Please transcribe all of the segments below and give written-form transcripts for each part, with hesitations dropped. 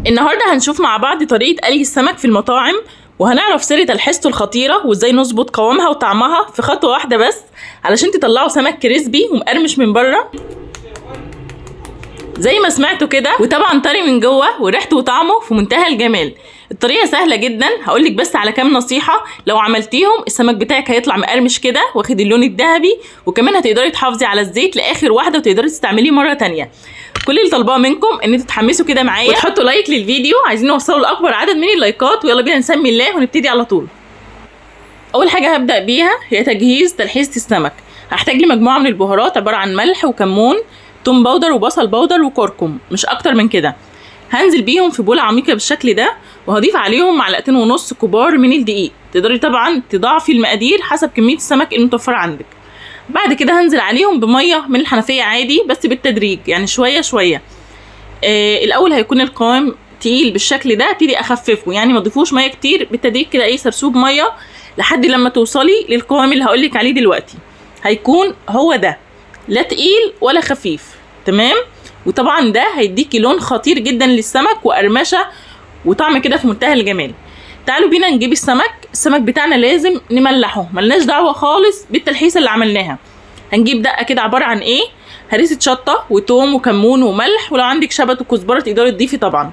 النهارده هنشوف مع بعض طريقة قلي السمك في المطاعم، وهنعرف سر تلحيسته الخطيرة وازاي نظبط قوامها وطعمها في خطوة واحدة بس علشان تطلعوا سمك كريسبي ومقرمش من بره زي ما سمعتوا كده، وطبعا طري من جوه وريحته وطعمه في منتهى الجمال. الطريقة سهلة جدا، هقولك بس على كام نصيحة لو عملتيهم السمك بتاعك هيطلع مقرمش كده واخد اللون الذهبي، وكمان هتقدري تحافظي على الزيت لاخر واحدة وتقدري تستعمليه مرة تانية. كل اللي طالباه منكم ان انتوا تتحمسوا كده معايا وتحطوا لايك للفيديو، عايزين نوصلوا لاكبر عدد من اللايكات، ويلا بينا نسمي الله ونبتدي على طول. اول حاجة هبدأ بيها هي تجهيز تلحيسة السمك. هحتاج لي مجموعة من البهارات عبارة عن ملح وكمون، توم باودر وبصل باودر وكركم، مش اكتر من كده. هنزل بيهم في بولة عميقة بالشكل ده، وهضيف عليهم 1.5 معلقة كبار من الدقيق. تقدري طبعا تضاعفي المقادير حسب كمية السمك المتوفرة عندك. بعد كده هنزل عليهم بمية من الحنفية عادي بس بالتدريج، يعني شوية شوية. الاول هيكون القوام تقيل بالشكل ده، ابتدي اخففه، يعني ما تضيفوش مية كتير، بالتدريج كده ايه سرسوب مية لحد لما توصلي للقوام اللي هقولك عليه دلوقتي. هيكون هو ده، لا تقيل ولا خفيف، تمام. وطبعا ده هيديكي لون خطير جدا للسمك وقرمشه وطعم كده في منتهى الجمال. تعالوا بينا نجيب السمك بتاعنا لازم نملحه، ملناش دعوه خالص بالتلحيسه اللي عملناها. هنجيب دقه كده عباره عن ايه، هريسه شطه وتوم وكمون وملح، ولو عندك شبت وكزبره تقدري تضيفي طبعا.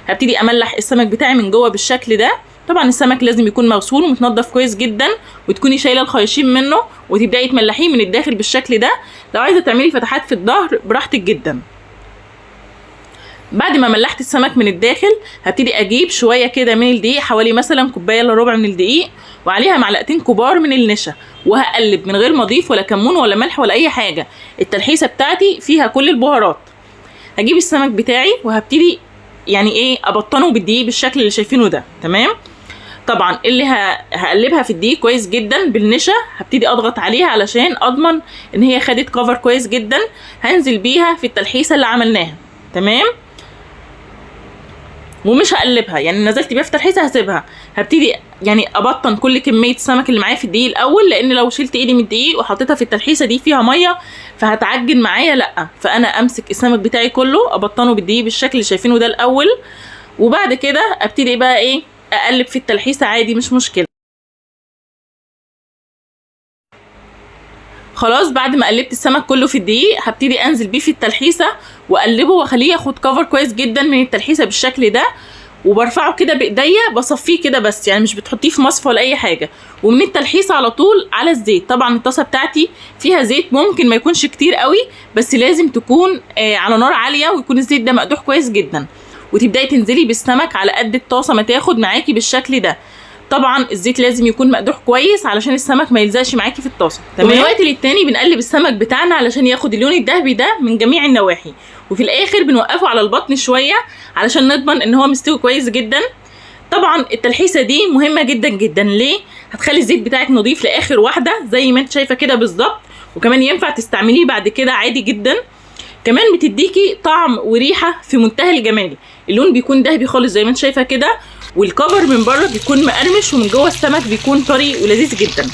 هبتدي املح السمك بتاعي من جوه بالشكل ده. طبعا السمك لازم يكون مغسول ومتنضف كويس جدا، وتكوني شايله الخياشيم منه وتبداي تملحيه من الداخل بالشكل ده. لو عايزه تعملي فتحات في الظهر براحتك جدا. بعد ما ملحت السمك من الداخل هبتدي اجيب شويه كده من الدقيق، حوالي مثلا كوبايه الا ربع من الدقيق، وعليها 2 معلقة كبار من النشا، وهقلب من غير ما اضيف ولا كمون ولا ملح ولا اي حاجه. التلحيسه بتاعتي فيها كل البهارات. هجيب السمك بتاعي وهبتدي يعني ايه ابطنه بالدقيق بالشكل اللي شايفينه ده، تمام. طبعا اللي هقلبها في الدقيق كويس جدا بالنشا، هبتدي اضغط عليها علشان اضمن ان هي خدت كفر كويس جدا. هنزل بيها في التلحيسه اللي عملناها، تمام. ومش هقلبها، يعني نزلت بيها في تلحيسه هسيبها. هبتدي يعني ابطن كل كميه السمك اللي معايا في الدقيق الاول، لان لو شلت ايدي من الدقيق وحطيتها في التلحيسه دي فيها ميه فهتعجن معايا، لا. فانا امسك السمك بتاعي كله ابطنه بالدقيق بالشكل اللي شايفينه ده الاول، وبعد كده ابتدي بقى ايه اقلب في التلحيسه عادي، مش مشكله. خلاص بعد ما قلبت السمك كله في الدقيق هبتدي انزل بيه في التلحيسه واقلبه واخليه ياخد كفر كويس جدا من التلحيسه بالشكل ده. وبرفعه كده بايديا، بصفيه كده بس، يعني مش بتحطيه في مصفى ولا اي حاجه. ومن التلحيسه على طول على الزيت. طبعا الطاسه بتاعتي فيها زيت، ممكن ما يكونش كتير قوي، بس لازم تكون على نار عاليه، ويكون الزيت ده مقدوح كويس جدا. وتبداي تنزلي بالسمك على قد الطاسه ما تاخد معاكي بالشكل ده. طبعا الزيت لازم يكون مقدوح كويس علشان السمك ما يلزقش معاكي في الطاسه، تمام. ومن وقت للتاني بنقلب السمك بتاعنا علشان ياخد اللون الذهبي ده من جميع النواحي، وفي الاخر بنوقفه على البطن شويه علشان نضمن ان هو مستوي كويس جدا. طبعا التلحيسه دي مهمه جدا جدا، ليه؟ هتخلي الزيت بتاعك نظيف لاخر واحده زي ما انت شايفه كده بالظبط، وكمان ينفع تستعمليه بعد كده عادي جدا. كمان بتديكي طعم وريحه في منتهى الجمال. اللون بيكون ذهبي خالص زي ما انت شايفه كده، والكفر من بره بيكون مقرمش، ومن جوه السمك بيكون طري ولذيذ جدا.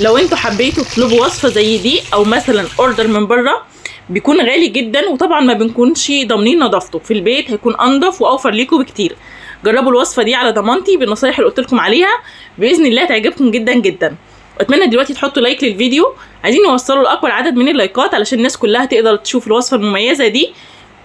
لو انتوا حبيتوا تطلبوا وصفه زي دي او مثلا اوردر من بره، بيكون غالي جدا، وطبعا ما بنكونش ضامنين نظافته. في البيت هيكون انضف واوفر ليكم بكتير. جربوا الوصفه دي على ضمانتي بالنصايح اللي قلت لكم عليها، باذن الله تعجبكم جدا جدا. واتمنى دلوقتي تحطوا لايك للفيديو، عايزين نوصله لاكبر عدد من اللايكات علشان الناس كلها تقدر تشوف الوصفه المميزه دي.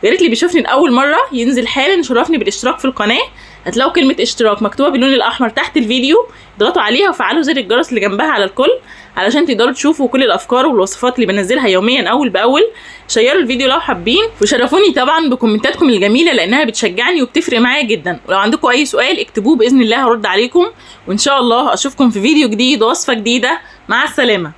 يا ريت اللي بيشوفني لاول مره ينزل حالا يشرفني بالاشتراك في القناه. هتلاقوا كلمه اشتراك مكتوبه باللون الاحمر تحت الفيديو، اضغطوا عليها وفعلوا زر الجرس اللي جنبها على الكل علشان تقدروا تشوفوا كل الافكار والوصفات اللي بنزلها يوميا اول باول. شيروا الفيديو لو حابين، وشرفوني طبعا بكومنتاتكم الجميله لانها بتشجعني وبتفرق معايا جدا. ولو عندكم اي سؤال اكتبوه، باذن الله هرد عليكم، وان شاء الله اشوفكم في فيديو جديد ووصفه جديده. مع السلامه.